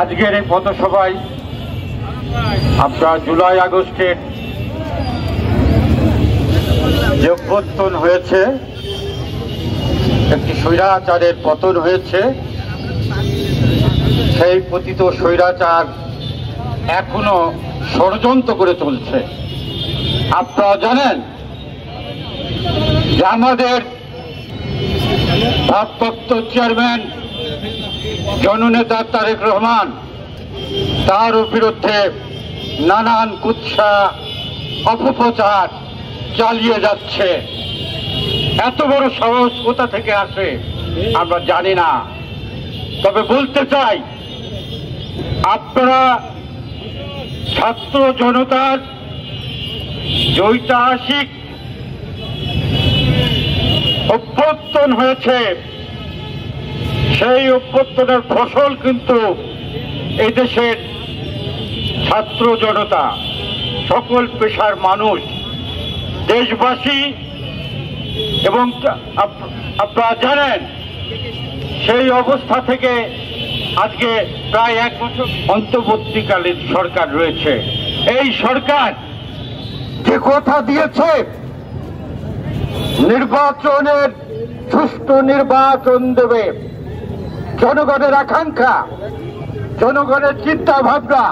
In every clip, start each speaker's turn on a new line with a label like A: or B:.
A: আজকের এই পথসভায় আপনার জুলাই আগস্টের যে অভ্যুত্থান হয়েছে, একটি স্বৈরাচারের পতন হয়েছে, সেই পতিত স্বৈরাচার এখনো ষড়যন্ত্র করে চলছে। আপনারা জানেন যে আমাদের ভারপ্রাপ্ত চেয়ারম্যান জননেতা তারেক রহমান তার বিরুদ্ধে নানান কুৎসা অপপ্রচার চালিয়ে যাচ্ছে। এত বড় সাহস কোথা থেকে আসে আমরা জানি না। তবে বলতে চাই, আপনারা ছাত্র জনতার ঐতিহাসিক অভ্যুত্থান হয়েছে, সেই অভ্যুত্থানের ফসল কিন্তু এই দেশের ছাত্র জনতা, সকল পেশার মানুষ, দেশবাসী। এবং আপনারা জানেন সেই অবস্থা থেকে আজকে প্রায় 1 বছর অন্তর্বর্তীকালীন সরকার রয়েছে। এই সরকার যে কথা দিয়েছে নির্বাচনের সুষ্ঠু নির্বাচন দেবে, জনগণের আকাঙ্ক্ষা, জনগণের চিন্তা ভাবনা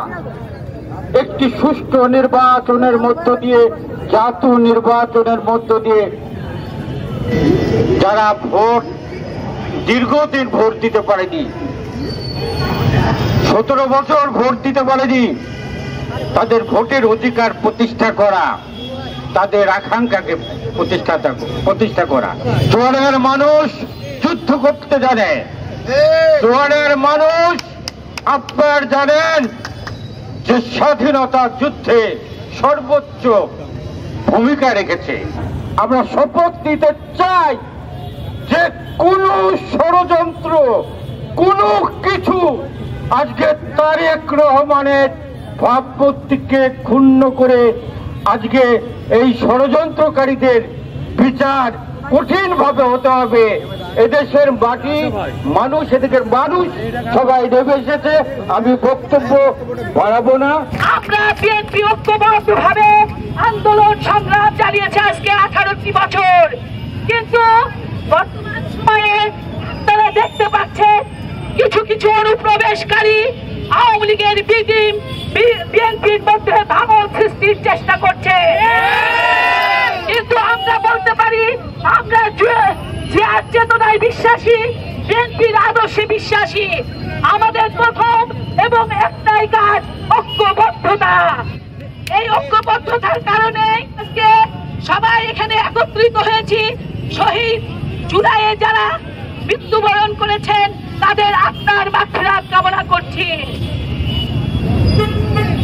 A: একটি সুষ্ঠু নির্বাচনের মধ্য দিয়ে, জাতীয় নির্বাচনের মধ্য দিয়ে যারা দীর্ঘদিন ভোট দিতে পারেনি, 17 বছর ভোট দিতে পারেনি, তাদের ভোটের অধিকার প্রতিষ্ঠা করা, তাদের আকাঙ্ক্ষাকে প্রতিষ্ঠা করা। চুয়াডাঙ্গার মানুষ যুদ্ধ করতে জানে, চুয়াডাঙ্গার মানুষ আপনারা জানেন যে স্বাধীনতা যুদ্ধে সর্বোচ্চ ভূমিকা রেখেছে। আমরা শপথ নিতে চাই যে কোন ষড়যন্ত্র, কোনো কিছু আজকে তারেক রহমানের ভাবমূর্তিকে ক্ষুণ্ণ করে আজকে এই ষড়যন্ত্রকারীদের বিচার কঠিন ভাবে হতে হবে। এদেশের মাটি, মানুষ, এদিকের মানুষ সবাই নেমে এসেছে। আমি বক্তব্য বাড়াবো না।
B: আমরা বিএনপি ঐক্যবদ্ধভাবে আন্দোলন সংগ্রাম চালিয়েছে আজকে 18টি বছর, কিন্তু বর্তমান সময়ে আপনারা দেখতে পাচ্ছেন কিছু কিছু অনুপ্রবেশকারী আওয়ামী লীগের বিটিম বিএনপির মধ্যে ভাঙন সৃষ্টির চেষ্টা করছে। কিন্তু আমরা বলতে পারি, আমরা জিয়ার চেতনায় বিশ্বাসী, বিএনপির আদর্শে বিশ্বাসী। আমাদের প্রথম এবং একটাই কাজ ঐক্যবদ্ধতা। এই ঐক্যবদ্ধতার কারণে আজকে সবাই এখানে একত্রিত হয়েছি। শহীদ জুলাইয়ে যারা মৃত্যুবরণ করেছেন তাদের আত্মার মাগফিরাত কামনা করছি।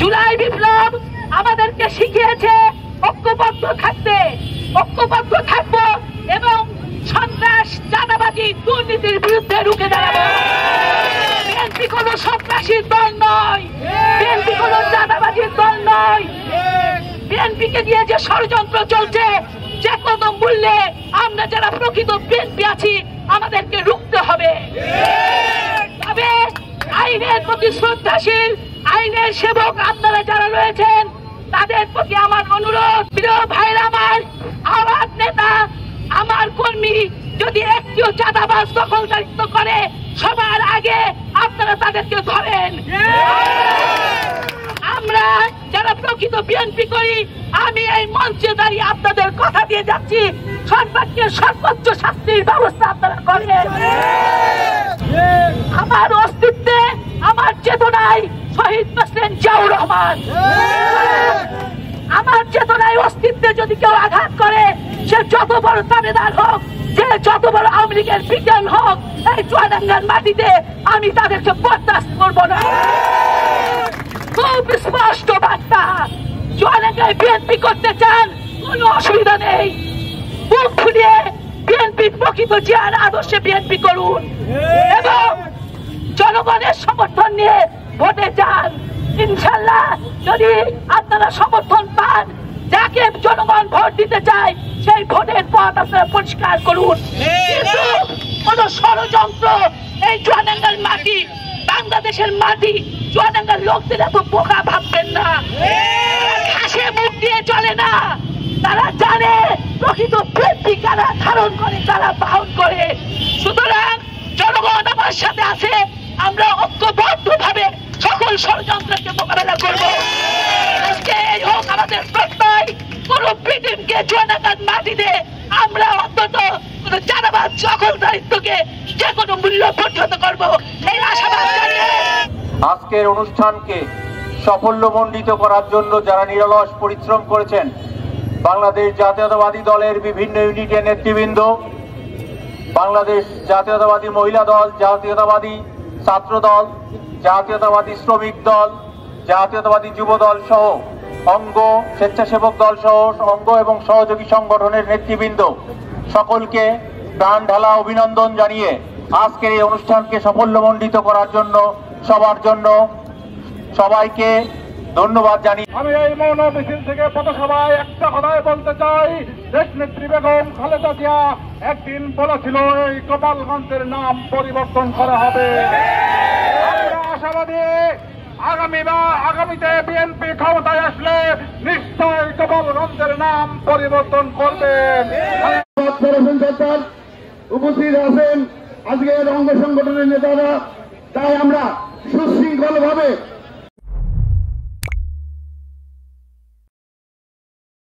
B: জুলাই বিপ্লব আমাদেরকে শিখিয়েছে ঐক্যবদ্ধ থাকতে, ঐক্যবদ্ধ থাকবো এবং সন্ত্রাস, চাঁদাবাজি, দুর্নীতির বিরুদ্ধে রুখে দাঁড়াবো। বিএনপি কোনো সন্ত্রাসীর দল নয়, বিএনপি কোনো চাঁদাবাজির দল নয়। বিএনপিকে দিয়ে যে ষড়যন্ত্র চলছে, যে কোনো মূল্যে আমরা যারা প্রকৃত বিএনপি আছি আমাদেরকে রুখতে হবে। তবে আইনের প্রতি শ্রদ্ধাশীল, আইনের সেবক আপনারা যারা রয়েছেন তাদের প্রতি আমার অনুরোধ, প্রিয় ভাইরা আমার, আমার নেতা, আমার কর্মী যদি একটিও চাঁদাবাজ দখলদারিত্ব করে সবার আগে আপনারা তাদেরকে ধরেন। আমরা যারা প্রকৃত বিএনপি করি, আমি এই মঞ্চে দাঁড়িয়ে আপনাদের কথা দিয়ে যাচ্ছি, সর্বাগ্যে সর্বোচ্চ শাস্তির ব্যবস্থা আপনারা করেন। আমার অস্তিত্বে, আমার চেতনায় শহীদ প্রেসিডেন্ট জিয়াউর রহমান, আমার চেতনায় অস্তিত্বে যদি কেউ আঘাত করে, সে যত বড় তাবেদার হোক, যে যত বড় আওয়ামী লীগের বিজ্ঞান হোক, এই চুয়াডাঙ্গার মাটিতে আমি তাদেরকে বরদাস্ত করবো না। খুব স্পষ্ট বার্তা, চুয়াডাঙ্গায় বিএনপি করতে চান কোনো অসুবিধা নেই, বুক ফুলিয়ে বিএনপি প্রকৃত জিয়ার আদর্শে বিএনপি করুন এবং জনগণের সমর্থন নিয়ে ভোটে যান। ইনশাল্লাহ যদি আপনারা সমর্থন পান, যাকে জনগণ ভোট দিতে চায় সেই ভোটের পথ আপনারা পরিষ্কার করুন। কিন্তু কোন ষড়যন্ত্র, এই চুয়াডাঙ্গার মাটি, বাংলাদেশের মাটি, চুয়াডাঙ্গার লোকদের এত বোকা ভাববেন না। ঘাসে মুখ দিয়ে চলে না, তারা জানে প্রকৃত বৃদ্ধি কারা ধারণ করে, কারা বাহন করে। সুতরাং জনগণ আমার সাথে আছে, আমরা ঐক্যবদ্ধ ভাবে সকল ষড়যন্ত্রকে মোকাবেলা করব। আজকে এই হোক আমাদের প্রত্যয়, কোন পৃথিবীকে চুয়াডাঙ্গার মাটিতে আমরা অন্তত কোন চাঁদাবাজ দখলদারিত্বকে যে কোনো মূল্য প্রতিহত করব, এই আশাবাদ জানিয়ে
C: আজকের অনুষ্ঠানকে সাফল্যমণ্ডিত করার জন্য যারা নিরলস পরিশ্রম করেছেন, বাংলাদেশ জাতীয়তাবাদী দলের বিভিন্ন ইউনিটের নেতৃবৃন্দ, বাংলাদেশ জাতীয়তাবাদী মহিলা দল, জাতীয়তাবাদী ছাত্র দল, জাতীয়তাবাদী শ্রমিক দল, জাতীয়তাবাদী যুব দল সহ অঙ্গ স্বেচ্ছাসেবক দল সহ অঙ্গ এবং সহযোগী সংগঠনের নেতৃবৃন্দ সকলকে প্রাণ ঢালা অভিনন্দন জানিয়ে আজকের এই অনুষ্ঠানকে সাফল্যমণ্ডিত করার জন্য সবাইকে ধন্যবাদ জানি।
D: আমি এই মৌন মিছিল থেকে পথসভায় একটা কথাই বলতে চাই, দেশ নেত্রী বেগম খালেদা জিয়া একদিন বলেছিল এই গোপালগঞ্জের নাম পরিবর্তন করা হবে। আমরা আশাবাদী আগামীতে বিএনপি ক্ষমতায় আসলে নিশ্চয় গোপালগঞ্জের নাম পরিবর্তন করবেন।
E: উপস্থিত আছেন আজকের অঙ্গ সংগঠনের নেতারা, তাই আমরা সুশৃঙ্খল ভাবে